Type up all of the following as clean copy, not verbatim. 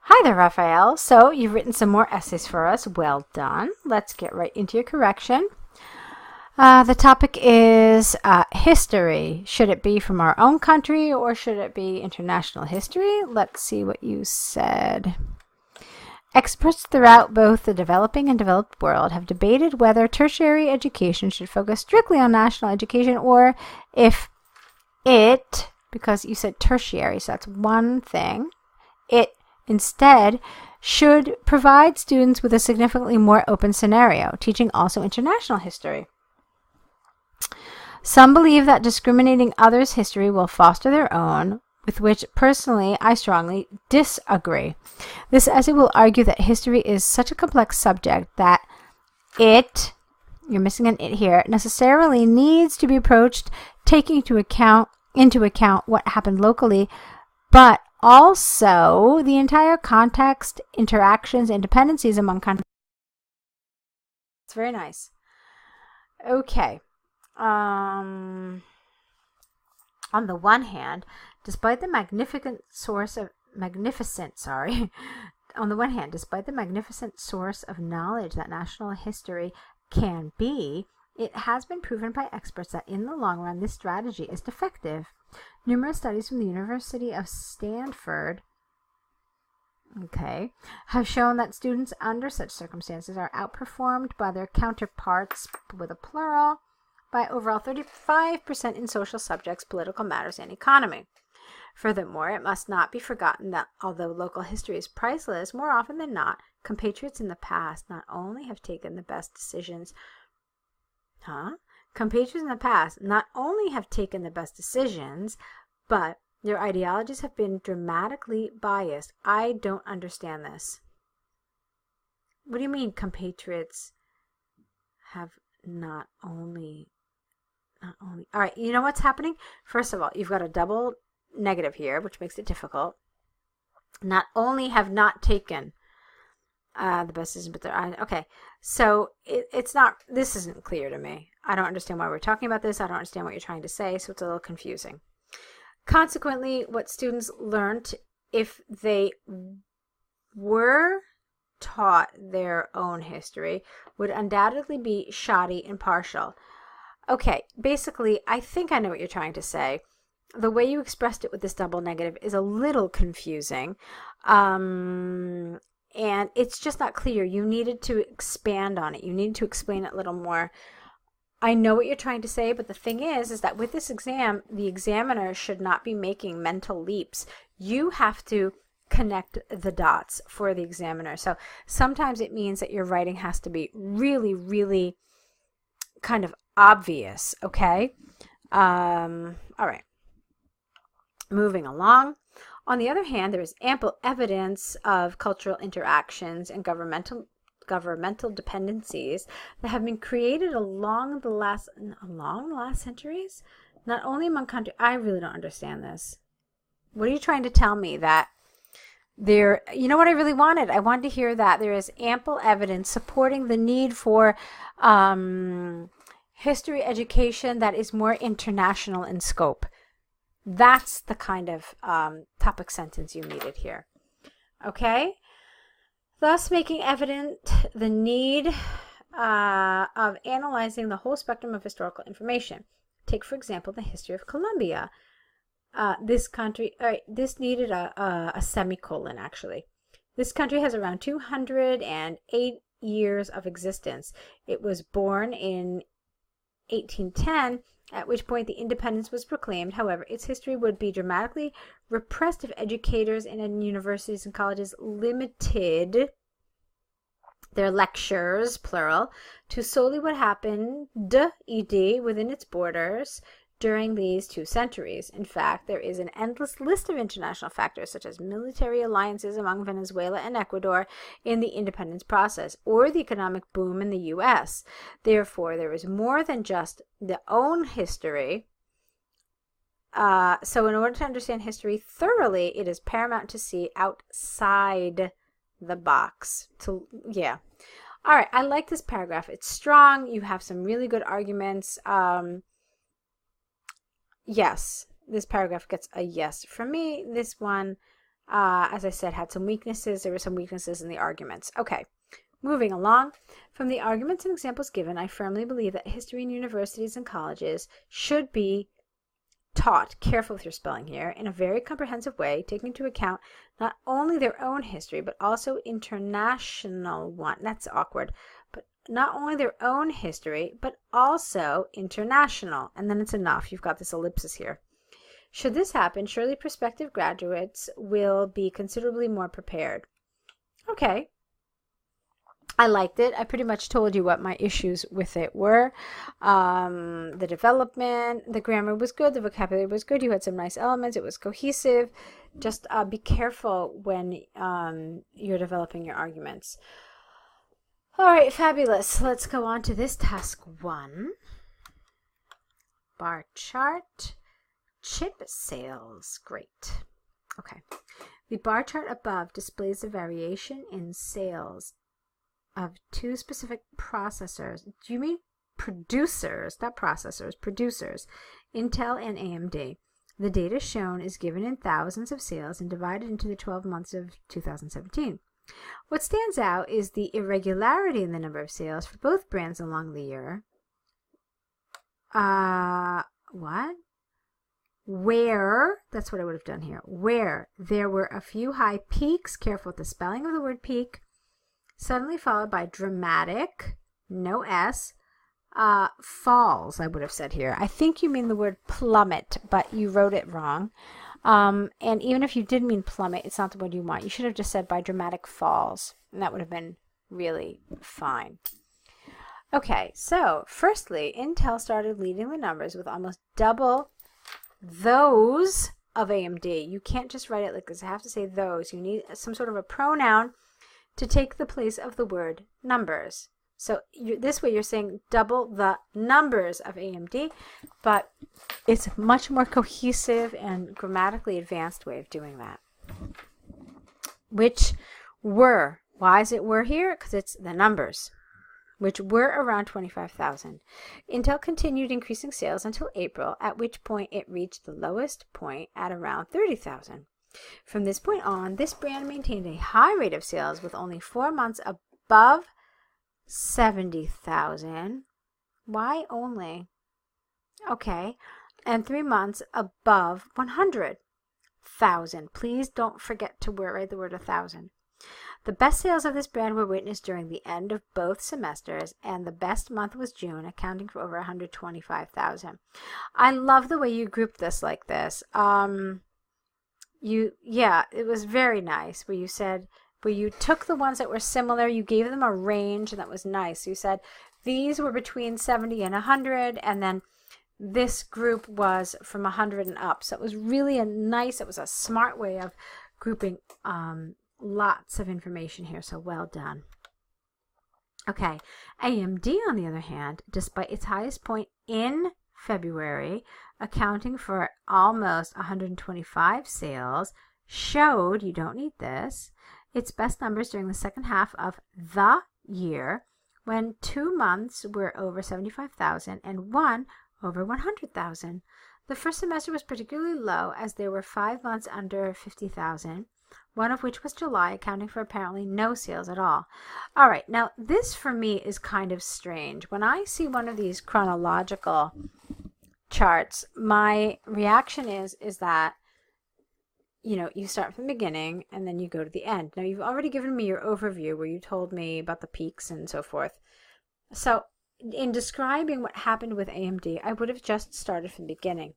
Hi there, Raphael. So you've written some more essays for us. Well done. Let's get right into your correction. The topic is history. Should it be from our own country or should it be international history? Let's see what you said. Experts throughout both the developing and developed world have debated whether tertiary education should focus strictly on national education or if it, because you said tertiary, so that's one thing, it instead should provide students with a significantly more open scenario, teaching also international history. Some believe that discriminating others' history will foster their own, with which personally I strongly disagree. This essay will argue that history is such a complex subject that it, you're missing an it here, necessarily needs to be approached taking into account what happened locally, but also the entire context, interactions, and dependencies among countries. It's very nice. Okay. On the one hand, despite the magnificent source of knowledge that national history can be, it has been proven by experts that in the long run this strategy is defective. Numerous studies from the University of Stanford have shown that students under such circumstances are outperformed by their counterparts, with a plural, by overall 35% in social subjects, political matters, and economy. Furthermore, it must not be forgotten that although local history is priceless, more often than not, compatriots in the past not only have taken the best decisions, but their ideologies have been dramatically biased. I don't understand this. What do you mean compatriots have not only... All right, you know what's happening? First of all, you've got a double negative here, which makes it difficult. Not only have not taken the best decision, but they're... Okay, so it's not... This isn't clear to me. I don't understand why we're talking about this. I don't understand what you're trying to say, so it's a little confusing. Consequently, what students learned, if they were taught their own history, would undoubtedly be shoddy and partial. Okay, basically, I think I know what you're trying to say. The way you expressed it with this double negative is a little confusing. And it's just not clear. You needed to expand on it. You needed to explain it a little more. I know what you're trying to say, but the thing is that with this exam, the examiner should not be making mental leaps. You have to connect the dots for the examiner. So sometimes it means that your writing has to be really, really kind of obvious, okay? All right. Moving along. On the other hand, there is ample evidence of cultural interactions and governmental dependencies that have been created along the last centuries, not only among countries. I really don't understand this. What are you trying to tell me? That there, you know what I really wanted? I wanted to hear that there is ample evidence supporting the need for history education that is more international in scope. That's the kind of topic sentence you needed here. Okay? Thus making evident the need of analyzing the whole spectrum of historical information. Take, for example, the history of Colombia. This needed a semicolon, actually. This country has around 208 years of existence. It was born in 1810, at which point the independence was proclaimed. However, its history would be dramatically repressed if educators in universities and colleges limited their lectures, plural, to solely what happened within its borders during these 2 centuries. In fact, there is an endless list of international factors, such as military alliances among Venezuela and Ecuador in the independence process, or the economic boom in the U.S. Therefore, there is more than just the own history. So in order to understand history thoroughly, it is paramount to see outside the box. All right, I like this paragraph. It's strong. You have some really good arguments. Yes, this paragraph gets a yes from me. This one, as I said, had some weaknesses. There were some weaknesses in the arguments. Okay, moving along. From the arguments and examples given, I firmly believe that history in universities and colleges should be taught, careful with your spelling here, in a very comprehensive way, taking into account not only their own history, but also international one. That's awkward. But not only their own history, but also international. And then it's enough. You've got this ellipsis here. Should this happen, surely prospective graduates will be considerably more prepared. Okay. I liked it. I pretty much told you what my issues with it were. The development, the grammar was good. The vocabulary was good. You had some nice elements. It was cohesive. Just be careful when you're developing your arguments. All right, fabulous. Let's go on to this task 1. Bar chart. Chip sales. Great. Okay. The bar chart above displays the variation in sales of 2 specific processors. Do you mean producers? Not processors, producers. Intel and AMD. The data shown is given in thousands of sales and divided into the 12 months of 2017. What stands out is the irregularity in the number of sales for both brands along the year. What? Where, that's what I would have done here, where there were a few high peaks, careful with the spelling of the word peak, suddenly followed by dramatic, no S, falls, I would have said here. I think you mean the word plummet, but you wrote it wrong. And even if you did mean plummet, it's not the word you want. You should have just said by dramatic falls, and that would have been really fine. Okay, so firstly, Intel started leading the numbers with almost double those of AMD. You can't just write it like this. I have to say those. You need some sort of a pronoun to take the place of the word numbers. So this way you're saying double the numbers of AMD, but it's a much more cohesive and grammatically advanced way of doing that. Which were, why is it were here? Because it's the numbers, which were around 25,000. Intel continued increasing sales until April, at which point it reached the lowest point at around 30,000. From this point on, this brand maintained a high rate of sales with only 4 months above 70,000. Why only? Okay. And 3 months above 100,000. Please don't forget to write the word 1,000. The best sales of this brand were witnessed during the end of both semesters, and the best month was June, accounting for over 125,000. I love the way you grouped this like this. It was very nice where you said, where you took the ones that were similar, you gave them a range, and that was nice. You said these were between 70 and 100, and then this group was from 100 and up. So it was really it was a smart way of grouping lots of information here, so well done. Okay, AMD, on the other hand, despite its highest point in February, accounting for almost 125 sales, showed, you don't need this, its best numbers during the second half of the year, when 2 months were over 75,000 and 1 over 100,000. The first semester was particularly low, as there were 5 months under 50,000, one of which was July, accounting for apparently no sales at all. All right, now this for me is kind of strange. When I see one of these chronological charts, my reaction is that, you start from the beginning and then you go to the end. Now, you've already given me your overview where you told me about the peaks and so forth. So in describing what happened with AMD, I would have just started from the beginning.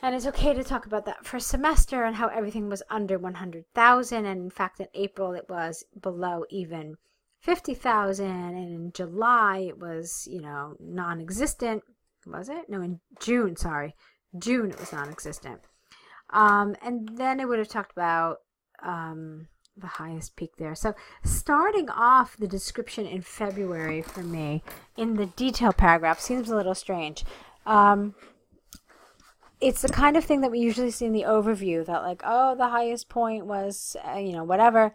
And it's okay to talk about that first semester and how everything was under 100,000. And in fact, in April, it was below even 50,000. And in July, it was, non-existent. Was it? No, in June, sorry. June, it was non-existent. And then it would have talked about the highest peak there. So starting off the description in February for me in the detail paragraph seems a little strange. It's the kind of thing that we usually see in the overview, that like, oh, the highest point was, whatever.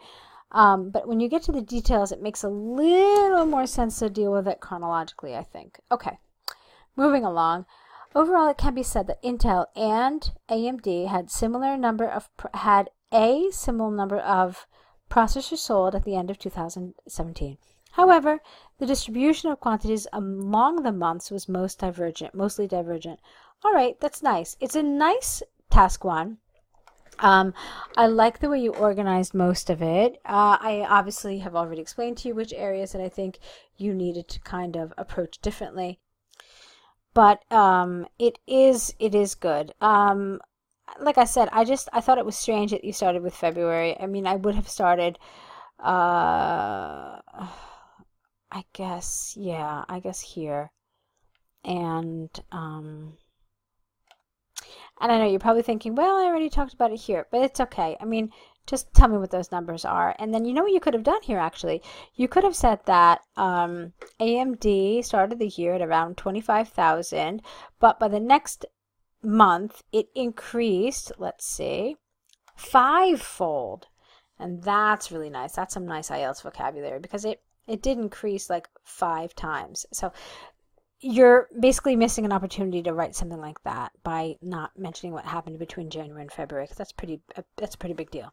But when you get to the details, it makes a little more sense to deal with it chronologically, I think. Okay, moving along. Overall, it can be said that Intel and AMD had a similar number of processors sold at the end of 2017. However, the distribution of quantities among the months was mostly divergent. All right, that's nice. It's a nice task one. I like the way you organized most of it. I obviously have already explained to you which areas that I think you needed to kind of approach differently. But it is good. Like I said, I thought it was strange that you started with February. I mean, I would have started, I guess here. And I know you're probably thinking, well, I already talked about it here, but it's okay. I mean, just tell me what those numbers are. And then you know what you could have done here, actually? You could have said that AMD started the year at around 25,000, but by the next month, it increased, let's see, 5-fold. And that's really nice. That's some nice IELTS vocabulary because it did increase like 5 times. So you're basically missing an opportunity to write something like that by not mentioning what happened between January and February, because that's a pretty big deal.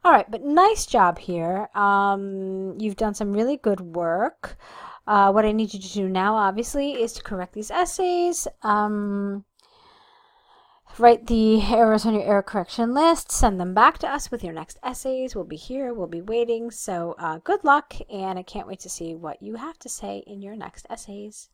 All right, but nice job here. You've done some really good work. What I need you to do now, obviously, is to correct these essays. Write the errors on your error correction list. Send them back to us with your next essays. We'll be here. We'll be waiting. So good luck, and I can't wait to see what you have to say in your next essays.